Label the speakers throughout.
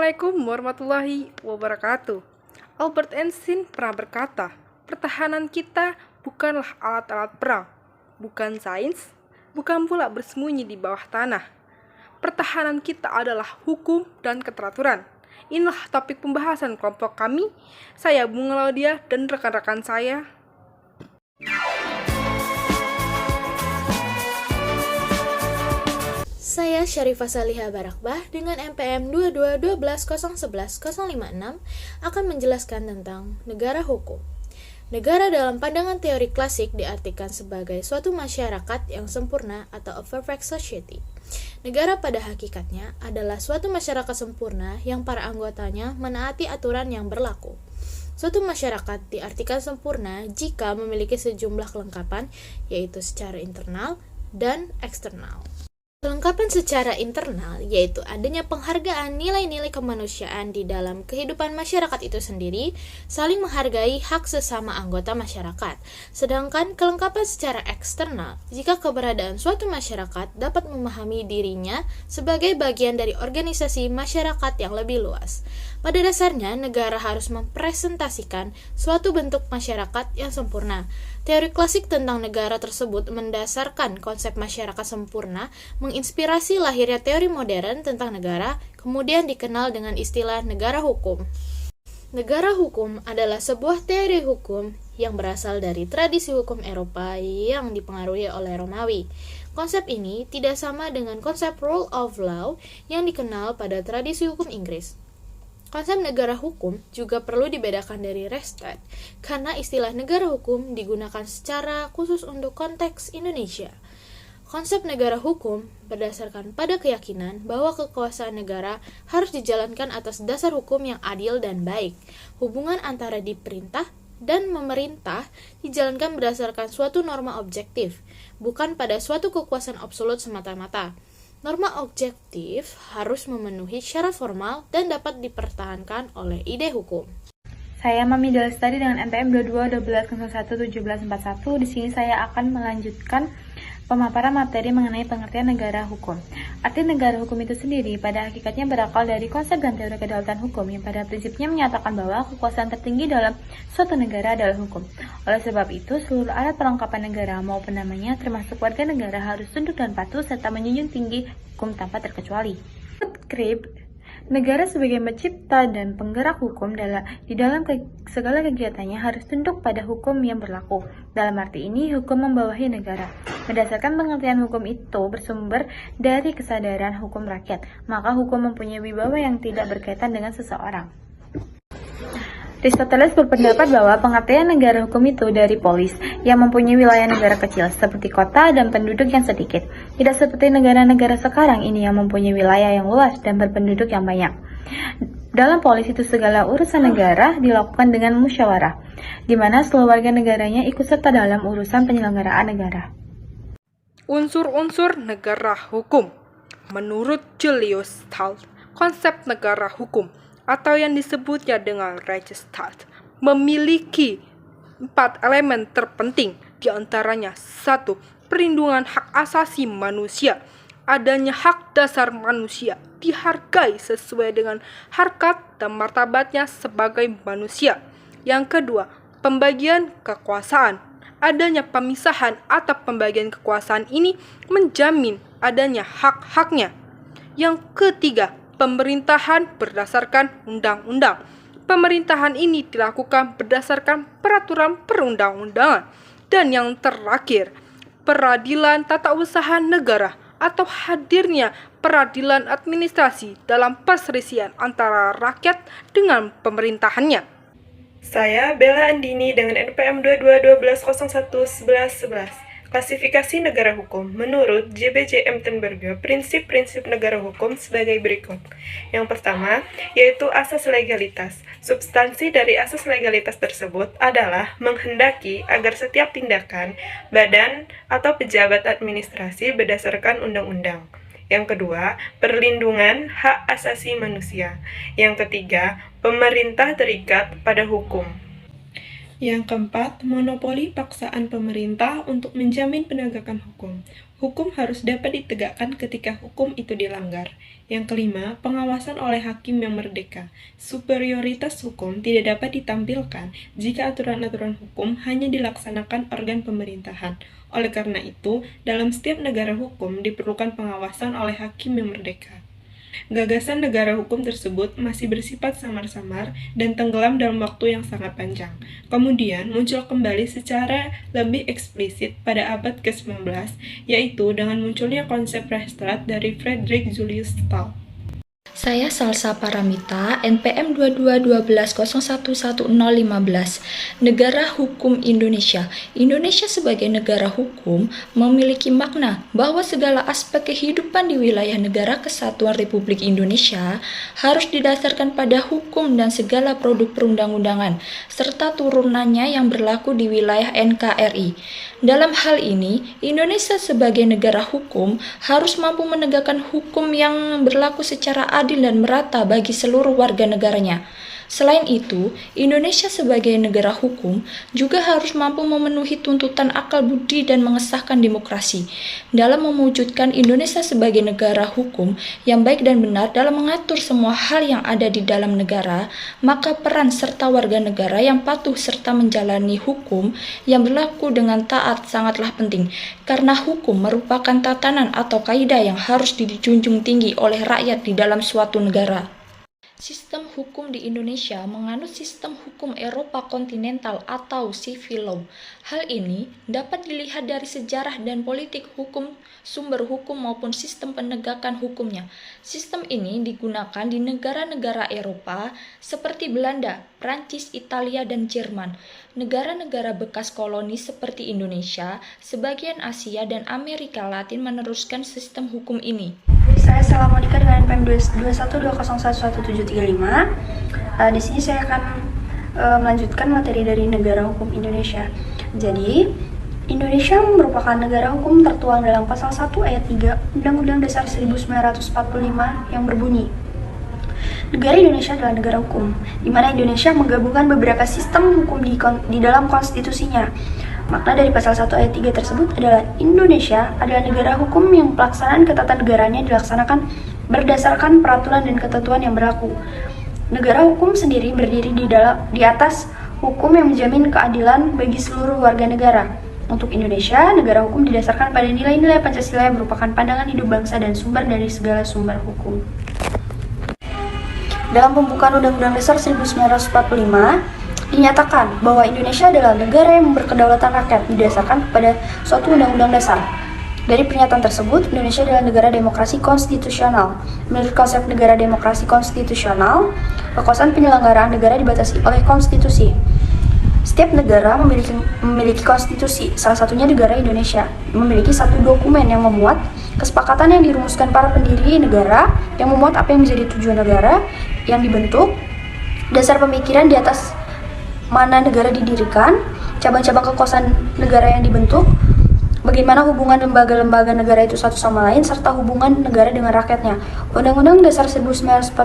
Speaker 1: Assalamualaikum warahmatullahi wabarakatuh. Albert Einstein pernah berkata, pertahanan kita bukanlah alat-alat perang, bukan sains, bukan pula bersembunyi di bawah tanah. Pertahanan kita adalah hukum dan keteraturan. Inilah topik pembahasan kelompok kami. Saya Bunga Laudia dan rekan-rekan saya.
Speaker 2: Saya Syarifah Salihah Barakbah dengan NPM 2212011056 akan menjelaskan tentang negara hukum. Negara dalam pandangan teori klasik diartikan sebagai suatu masyarakat yang sempurna atau a perfect society. Negara pada hakikatnya adalah suatu masyarakat sempurna yang para anggotanya menaati aturan yang berlaku. Suatu masyarakat diartikan sempurna jika memiliki sejumlah kelengkapan, yaitu secara internal dan eksternal. Kelengkapan secara internal yaitu adanya penghargaan nilai-nilai kemanusiaan di dalam kehidupan masyarakat itu sendiri, saling menghargai hak sesama anggota masyarakat. Sedangkan kelengkapan secara eksternal, jika keberadaan suatu masyarakat dapat memahami dirinya sebagai bagian dari organisasi masyarakat yang lebih luas. Pada dasarnya, negara harus mempresentasikan suatu bentuk masyarakat yang sempurna. Teori klasik tentang negara tersebut mendasarkan konsep masyarakat sempurna, menginspirasi lahirnya teori modern tentang negara, kemudian dikenal dengan istilah negara hukum. Negara hukum adalah sebuah teori hukum yang berasal dari tradisi hukum Eropa yang dipengaruhi oleh Romawi. Konsep ini tidak sama dengan konsep rule of law yang dikenal pada tradisi hukum Inggris. Konsep negara hukum juga perlu dibedakan dari Rechtsstaat, karena istilah negara hukum digunakan secara khusus untuk konteks Indonesia. Konsep negara hukum berdasarkan pada keyakinan bahwa kekuasaan negara harus dijalankan atas dasar hukum yang adil dan baik. Hubungan antara diperintah dan memerintah dijalankan berdasarkan suatu norma objektif, bukan pada suatu kekuasaan absolut semata-mata. Norma objektif harus memenuhi syarat formal dan dapat dipertahankan oleh ide hukum.
Speaker 3: Saya Mami Delestari dengan NPM 2212011741. Di sini saya akan melanjutkan pemaparan materi mengenai pengertian negara hukum. Arti negara hukum itu sendiri pada hakikatnya berakal dari konsep dan teori kedaulatan hukum yang pada prinsipnya menyatakan bahwa kekuasaan tertinggi dalam suatu negara adalah hukum. Oleh sebab itu, seluruh alat perlengkapan negara maupun namanya termasuk warga negara harus tunduk dan patuh serta menjunjung tinggi hukum tanpa terkecuali. Krib, negara sebagai pencipta dan penggerak hukum di dalam segala kegiatannya harus tunduk pada hukum yang berlaku. Dalam arti ini, hukum membawahi negara. Berdasarkan pengertian hukum itu bersumber dari kesadaran hukum rakyat, maka hukum mempunyai wibawa yang tidak berkaitan dengan seseorang. Aristoteles berpendapat bahwa pengertian negara hukum itu dari polis, yang mempunyai wilayah negara kecil, seperti kota dan penduduk yang sedikit. Tidak seperti negara-negara sekarang ini yang mempunyai wilayah yang luas dan berpenduduk yang banyak. Dalam polis itu segala urusan negara dilakukan dengan musyawarah, di mana seluruh warga negaranya ikut serta dalam urusan penyelenggaraan negara.
Speaker 1: Unsur-unsur negara hukum. Menurut Julius Stahl, konsep negara hukum atau yang disebutnya dengan Rechtsstaat memiliki 4 elemen terpenting, diantaranya 1. Perlindungan hak asasi manusia. Adanya hak dasar manusia dihargai sesuai dengan harkat dan martabatnya sebagai manusia. Yang kedua, pembagian kekuasaan. Adanya pemisahan atau pembagian kekuasaan ini menjamin adanya hak-haknya. Yang ketiga, pemerintahan berdasarkan undang-undang. Pemerintahan ini dilakukan berdasarkan peraturan perundang-undangan. Dan yang terakhir, peradilan tata usaha negara atau hadirnya peradilan administrasi dalam perselisihan antara rakyat dengan pemerintahannya.
Speaker 4: Saya Bella Andini dengan NPM 2212011111. Klasifikasi negara hukum. Menurut J.B.J. Emtenberger, prinsip-prinsip negara hukum sebagai berikut. Yang pertama, yaitu asas legalitas. Substansi dari asas legalitas tersebut adalah menghendaki agar setiap tindakan, badan, atau pejabat administrasi berdasarkan undang-undang. Yang kedua, perlindungan hak asasi manusia. Yang ketiga, pemerintah terikat pada hukum. Yang keempat, monopoli paksaan pemerintah untuk menjamin penegakan hukum. Hukum harus dapat ditegakkan ketika hukum itu dilanggar. Yang kelima, pengawasan oleh hakim yang merdeka. Superioritas hukum tidak dapat ditampilkan jika aturan-aturan hukum hanya dilaksanakan organ pemerintahan. Oleh karena itu, dalam setiap negara hukum diperlukan pengawasan oleh hakim yang merdeka. Gagasan negara hukum tersebut masih bersifat samar-samar dan tenggelam dalam waktu yang sangat panjang. Kemudian muncul kembali secara lebih eksplisit pada abad ke-19, yaitu dengan munculnya konsep Rechtsstaat dari Friedrich Julius Stahl.
Speaker 5: Saya Salsa Paramita, NPM 2212011015, Negara Hukum Indonesia. Indonesia sebagai negara hukum memiliki makna bahwa segala aspek kehidupan di wilayah Negara Kesatuan Republik Indonesia harus didasarkan pada hukum dan segala produk perundang-undangan, serta turunannya yang berlaku di wilayah NKRI. Dalam hal ini, Indonesia sebagai negara hukum harus mampu menegakkan hukum yang berlaku secara adil dan merata bagi seluruh warga negaranya. Selain itu, Indonesia sebagai negara hukum juga harus mampu memenuhi tuntutan akal budi dan mengesahkan demokrasi. Dalam mewujudkan Indonesia sebagai negara hukum yang baik dan benar dalam mengatur semua hal yang ada di dalam negara, maka peran serta warga negara yang patuh serta menjalani hukum yang berlaku dengan taat sangatlah penting, karena hukum merupakan tatanan atau kaidah yang harus dijunjung tinggi oleh rakyat di dalam suatu negara. Sistem hukum di Indonesia menganut sistem hukum Eropa kontinental atau civil law. Hal ini dapat dilihat dari sejarah dan politik hukum, sumber hukum maupun sistem penegakan hukumnya. Sistem ini digunakan di negara-negara Eropa seperti Belanda, Prancis, Italia, dan Jerman. Negara-negara bekas koloni seperti Indonesia, sebagian Asia, dan Amerika Latin meneruskan sistem hukum ini.
Speaker 6: Saya Salamonika dengan NPM 2120111735. Di sini saya akan melanjutkan materi dari negara hukum Indonesia. Jadi, Indonesia merupakan negara hukum tertuang dalam pasal 1 ayat 3 Undang-Undang Dasar 1945 yang berbunyi, negara Indonesia adalah negara hukum, di mana Indonesia menggabungkan beberapa sistem hukum di dalam konstitusinya. Makna dari pasal 1 ayat 3 tersebut adalah Indonesia adalah negara hukum yang pelaksanaan ketatanegaraan dilaksanakan berdasarkan peraturan dan ketentuan yang berlaku. Negara hukum sendiri berdiri di atas hukum yang menjamin keadilan bagi seluruh warga negara. Untuk Indonesia, negara hukum didasarkan pada nilai-nilai Pancasila yang merupakan pandangan hidup bangsa dan sumber dari segala sumber hukum. Dalam pembukaan Undang-Undang Dasar 1945, dinyatakan bahwa Indonesia adalah negara yang berkedaulatan rakyat didasarkan kepada suatu undang-undang dasar. Dari pernyataan tersebut, Indonesia adalah negara demokrasi konstitusional. Menurut konsep negara demokrasi konstitusional, kekuasaan penyelenggaraan negara dibatasi oleh konstitusi. Setiap negara memiliki konstitusi, salah satunya negara Indonesia, memiliki satu dokumen yang memuat kesepakatan yang dirumuskan para pendiri negara, yang memuat apa yang menjadi tujuan negara, yang dibentuk, dasar pemikiran di atas mana negara didirikan, cabang-cabang kekuasaan negara yang dibentuk, bagaimana hubungan lembaga-lembaga negara itu satu sama lain, serta hubungan negara dengan rakyatnya. Undang-Undang Dasar 1945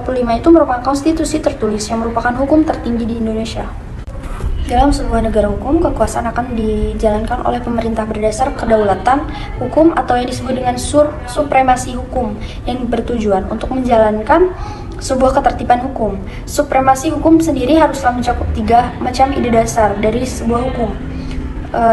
Speaker 6: itu merupakan konstitusi tertulis yang merupakan hukum tertinggi di Indonesia. Dalam sebuah negara hukum, kekuasaan akan dijalankan oleh pemerintah berdasar kedaulatan hukum atau yang disebut dengan supremasi hukum yang bertujuan untuk menjalankan sebuah ketertiban hukum. Supremasi hukum sendiri haruslah mencakup 3 macam ide dasar dari sebuah hukum,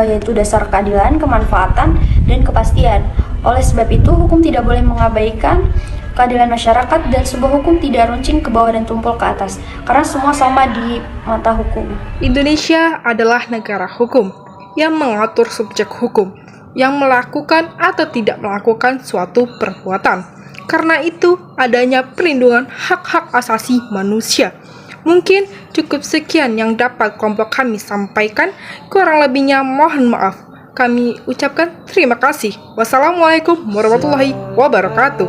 Speaker 6: yaitu dasar keadilan, kemanfaatan, dan kepastian. Oleh sebab itu, hukum tidak boleh mengabaikan keadilan masyarakat dan sebuah hukum tidak runcing ke bawah dan tumpul ke atas, karena semua sama di mata hukum.
Speaker 1: Indonesia adalah negara hukum yang mengatur subjek hukum yang melakukan atau tidak melakukan suatu perbuatan. Karena itu, adanya perlindungan hak-hak asasi manusia. Mungkin cukup sekian yang dapat kelompok kami sampaikan. Kurang lebihnya mohon maaf. Kami ucapkan terima kasih. Wassalamualaikum warahmatullahi wabarakatuh.